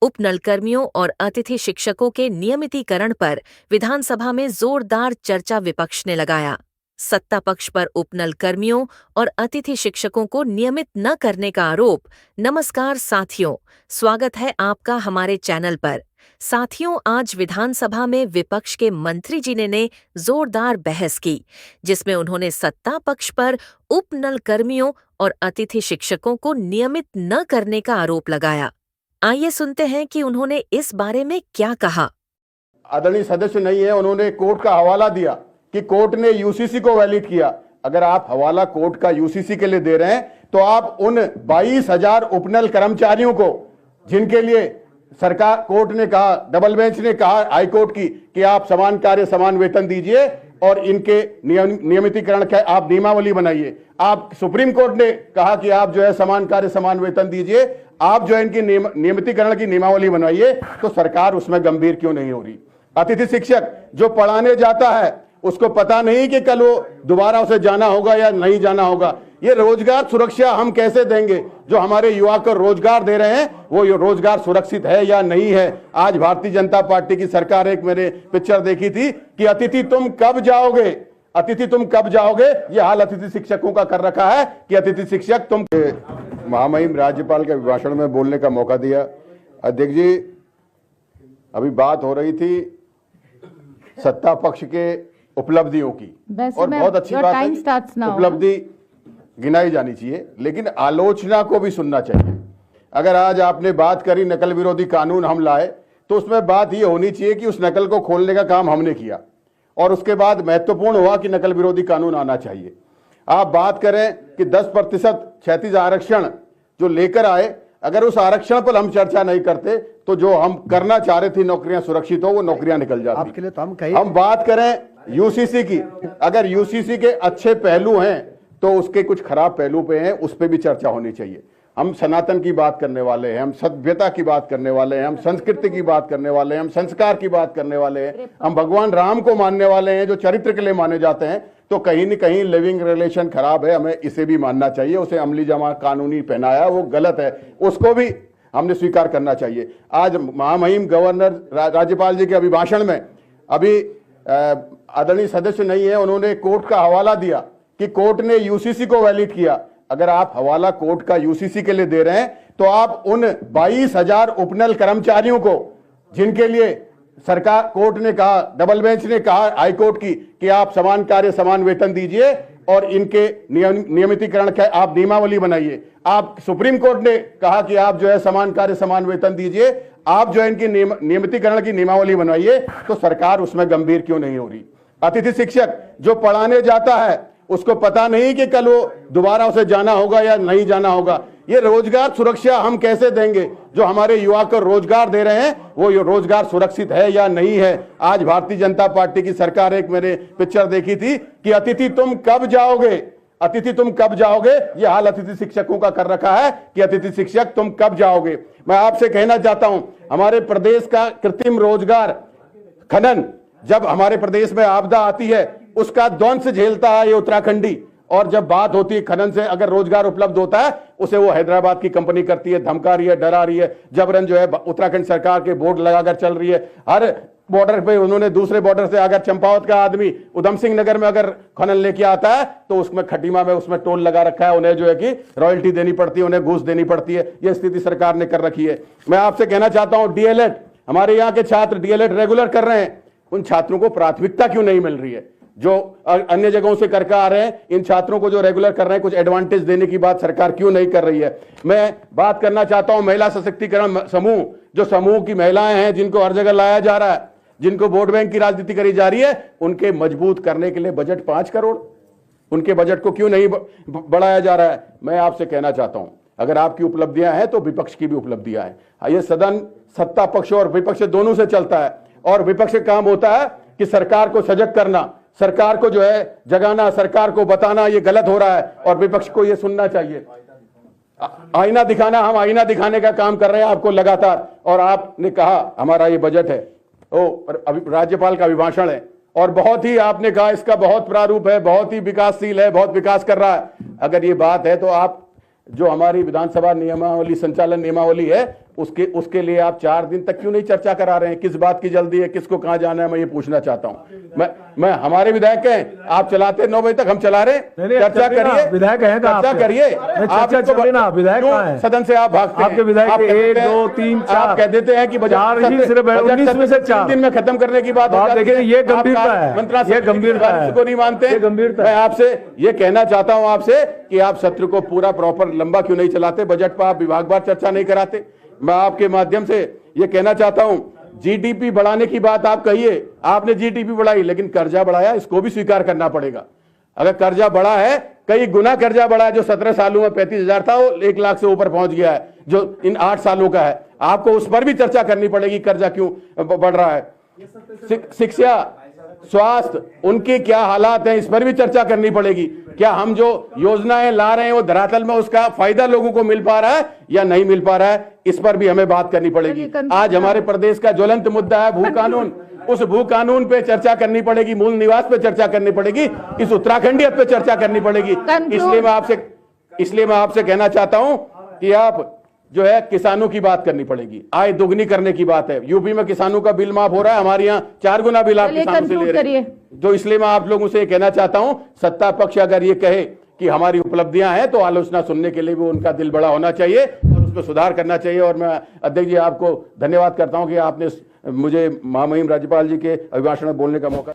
उप नलकर्मियों और अतिथि शिक्षकों के नियमितीकरण पर विधानसभा में जोरदार चर्चा विपक्ष ने लगाया। सत्ता पक्ष पर उप नलकर्मियों और अतिथि शिक्षकों को नियमित न करने का आरोप। नमस्कार साथियों, स्वागत है आपका हमारे चैनल पर। साथियों, आज विधानसभा में विपक्ष के मंत्री जी ने जोरदार बहस की, जिसमें उन्होंने सत्ता पक्ष पर उप नलकर्मियों और अतिथि शिक्षकों को नियमित न करने का आरोप लगाया। आइए सुनते हैं कि उन्होंने इस बारे में क्या कहा। आदरणीय सदस्य नहीं है, उन्होंने कोर्ट का हवाला दिया कि कोर्ट ने यूसीसी को वैलिड किया। अगर आप हवाला कोर्ट का यूसीसी के लिए दे रहे हैं तो आप उन 22,000 उपनल कर्मचारियों को, जिनके लिए सरकार कोर्ट ने कहा, डबल बेंच ने कहा हाई कोर्ट की कि आप समान कार्य समान वेतन दीजिए और इनके नियमितीकरण का आप नियमावली बनाइए। आप सुप्रीम कोर्ट ने कहा कि आप जो है समान कार्य समान वेतन दीजिए, आप जो है इनकी नियमितीकरण की नियमावली बनवाइए, तो सरकार उसमें गंभीर क्यों नहीं हो रही? अतिथि शिक्षक जो पढ़ाने जाता है उसको पता नहीं कि कल वो दोबारा उसे जाना होगा या नहीं जाना होगा। ये रोजगार सुरक्षा हम कैसे देंगे? जो हमारे युवा को रोजगार दे रहे हैं वो रोजगार सुरक्षित है या नहीं है? आज भारतीय जनता पार्टी की सरकार, एक मैंने पिक्चर देखी थी कि अतिथि तुम कब जाओगे, अतिथि तुम कब जाओगे, ये हाल अतिथि शिक्षकों का कर रखा है कि अतिथि शिक्षक तुम। महामहिम राज्यपाल के अभिभाषण में बोलने का मौका दिया। अध्यक्ष जी, अभी बात हो रही थी सत्ता पक्ष के उपलब्धियों की, और बहुत अच्छी बात है, उपलब्धि गिनाई जानी चाहिए, लेकिन आलोचना को भी सुनना चाहिए। अगर आज आपने बात करी नकल विरोधी कानून हम लाए, तो उसमें बात ये होनी चाहिए कि उस नकल को खोलने का काम हमने किया और उसके बाद महत्वपूर्ण हुआ कि नकल विरोधी कानून आना चाहिए। आप बात करें कि 10% क्षैतिज आरक्षण जो लेकर आए, अगर उस आरक्षण पर हम चर्चा नहीं करते तो जो हम करना चाह रहे थे नौकरियां सुरक्षित हो, वो नौकरियां निकल जाती। आपके लिए तो हम बात करें यूसीसी की, अगर यूसीसी के अच्छे पहलू हैं तो उसके कुछ खराब पहलू पे हैं, उस पर भी चर्चा होनी चाहिए। हम सनातन की बात करने वाले हैं, हम सभ्यता की बात करने वाले हैं, हम संस्कृति की बात करने वाले हैं, हम संस्कार की बात करने वाले हैं, हम भगवान राम को मानने वाले हैं जो चरित्र के लिए माने जाते हैं। तो कहीं न कहीं लिविंग रिलेशन खराब है, हमें इसे भी मानना चाहिए। उसे अमली जमा कानूनी पहनाया वो गलत है, उसको भी हमने स्वीकार करना चाहिए। आज महामहिम गवर्नर राज्यपाल जी के अभिभाषण में अभी आदरणीय सदस्य नहीं है, उन्होंने कोर्ट का हवाला दिया कि कोर्ट ने यूसीसी को वैलिड किया। अगर आप हवाला कोर्ट का यूसीसी के लिए दे रहे हैं तो आप उन 22,000 उपनल कर्मचारियों को, जिनके लिए सरकार कोर्ट ने कहा, डबल बेंच ने कहा हाई कोर्ट की कि आप समान कार्य समान वेतन दीजिए और इनके नियमितीकरण का आप नियमावली बनाइए। आप सुप्रीम कोर्ट ने कहा कि आप जो है समान कार्य समान वेतन दीजिए, आप जो है इनकी नियमितीकरण की नियमावली बनवाइए, तो सरकार उसमें गंभीर क्यों नहीं हो रही? अतिथि शिक्षक जो पढ़ाने जाता है उसको पता नहीं कि कल वो दोबारा उसे जाना होगा या नहीं जाना होगा। ये रोजगार सुरक्षा हम कैसे देंगे? जो हमारे युवा को रोजगार दे रहे हैं वो रोजगार सुरक्षित है या नहीं है? आज भारतीय जनता पार्टी की सरकार, एक मैंने पिक्चर देखी थी कि अतिथि तुम कब जाओगे, अतिथि तुम कब जाओगे, ये हाल अतिथि शिक्षकों का कर रखा है कि अतिथि शिक्षक तुम कब जाओगे। मैं आपसे कहना चाहता हूं, हमारे प्रदेश का कृत्रिम रोजगार खनन, जब हमारे प्रदेश में आपदा आती है उसका ध्वंस झेलता है ये उत्तराखंडी, और जब बात होती है खनन से अगर रोजगार उपलब्ध होता है उसे वो हैदराबाद की कंपनी करती है, धमका रही है, डरा रही है। जबरन जो है उत्तराखंड सरकार के बोर्ड लगाकर चल रही है। हर बॉर्डर पे उन्होंने, दूसरे बॉर्डर से अगर चंपावत का आदमी उधम सिंह नगर में अगर खनन लेके आता है तो उसमें खटीमा में उसमें टोल लगा रखा है, उन्हें जो है कि रॉयल्टी देनी पड़ती है, उन्हें घूस देनी पड़ती है। यह स्थिति सरकार ने कर रखी है। मैं आपसे कहना चाहता हूं, डीएलएड, हमारे यहाँ के छात्र डीएलएड रेगुलर कर रहे हैं, उन छात्रों को प्राथमिकता क्यों नहीं मिल रही है? जो अन्य जगहों से करके आ रहे हैं, इन छात्रों को जो रेगुलर कर रहे हैं कुछ एडवांटेज देने की बात सरकार क्यों नहीं कर रही है? मैं बात करना चाहता हूं महिला सशक्तिकरण समूह, जो समूह की महिलाएं हैं जिनको हर जगह लाया जा रहा है, जिनको वोट बैंक की राजनीति करी जा रही है, उनके मजबूत करने के लिए बजट 5 करोड़, उनके बजट को क्यों नहीं बढ़ाया जा रहा है? मैं आपसे कहना चाहता हूं, अगर आपकी उपलब्धियां हैं तो विपक्ष की भी उपलब्धियां हैं। ये सदन सत्ता पक्ष और विपक्ष दोनों से चलता है, और विपक्ष का काम होता है कि सरकार को सजग करना, सरकार को जो है जगाना, सरकार को बताना ये गलत हो रहा है, और विपक्ष को ये सुनना चाहिए। आईना दिखाना, हम आईना दिखाने का काम कर रहे हैं आपको लगातार, और आपने कहा हमारा ये बजट है, अभी राज्यपाल का अभिभाषण है, और बहुत ही आपने कहा इसका बहुत प्रारूप है, बहुत ही विकासशील है, बहुत विकास कर रहा है। अगर ये बात है तो आप जो हमारी विधानसभा नियमावली, संचालन नियमावली है, उसके लिए आप 4 दिन तक क्यों नहीं चर्चा करा रहे हैं? किस बात की जल्दी है? किसको कहां जाना है? मैं ये पूछना चाहता हूं। मैं हमारे विधायक हैं, आप चलाते 9 बजे तक, हम चला रहे हैं। चर्चा करिए, विधायक हैं, चर्चा करिए। आप विधायक कहाँ हैं? सदन से आप भागते हैं। आपके विधायक 1 2 3 4 आप कह देते हैं कि चार ही सिर्फ 19 में से 4 दिन में खत्म करने की बात देखिए, ये गंभीरता है, ये गंभीरता है, को नहीं मानते। ये गंभीरता मैं आपसे ये कहना चाहता हूं आपसे कि आप सत्र को पूरा प्रॉपर लंबा क्यों नहीं चलाते? बजट पर आप विभागवार चर्चा नहीं कराते। मैं आपके माध्यम से ये कहना चाहता हूं, जीडीपी बढ़ाने की बात आप कहिए, आपने जीडीपी बढ़ाई, लेकिन कर्जा बढ़ाया, इसको भी स्वीकार करना पड़ेगा। अगर कर्जा बढ़ा है, कई गुना कर्जा बढ़ा है। जो 17 सालों में 35,000 था, वो 1 लाख से ऊपर पहुंच गया है, जो इन 8 सालों का है। आपको उस पर भी चर्चा करनी पड़ेगी, कर्जा क्यों बढ़ रहा है। शिक्षा, स्वास्थ्य, उनके क्या हालात हैं, इस पर भी चर्चा करनी पड़ेगी। क्या हम जो योजनाएं ला रहे हैं वो धरातल में उसका फायदा लोगों को मिल पा रहा है या नहीं मिल पा रहा है, इस पर भी हमें बात करनी पड़ेगी। आज हमारे प्रदेश का ज्वलंत मुद्दा है भू कानून। उस भू कानून पे चर्चा करनी पड़ेगी, मूल निवास पे चर्चा करनी पड़ेगी, इस उत्तराखंडियत पे चर्चा करनी पड़ेगी। इसलिए मैं आपसे कहना चाहता हूं कि आप जो है किसानों की बात करनी पड़ेगी। आय दोगुनी करने की बात है। यूपी में किसानों का बिल माफ हो रहा है, हमारे यहाँ 4 गुना बिल आप किसानों से ले रहे हैं। तो इसलिए मैं आप लोगों से कहना चाहता हूं, सत्ता पक्ष अगर ये कहे कि हमारी उपलब्धियां हैं, तो आलोचना सुनने के लिए भी उनका दिल बड़ा होना चाहिए और उसमें सुधार करना चाहिए। और मैं अध्यक्ष जी आपको धन्यवाद करता हूं कि आपने मुझे महामहिम राज्यपाल जी के अभिभाषण में बोलने का मौका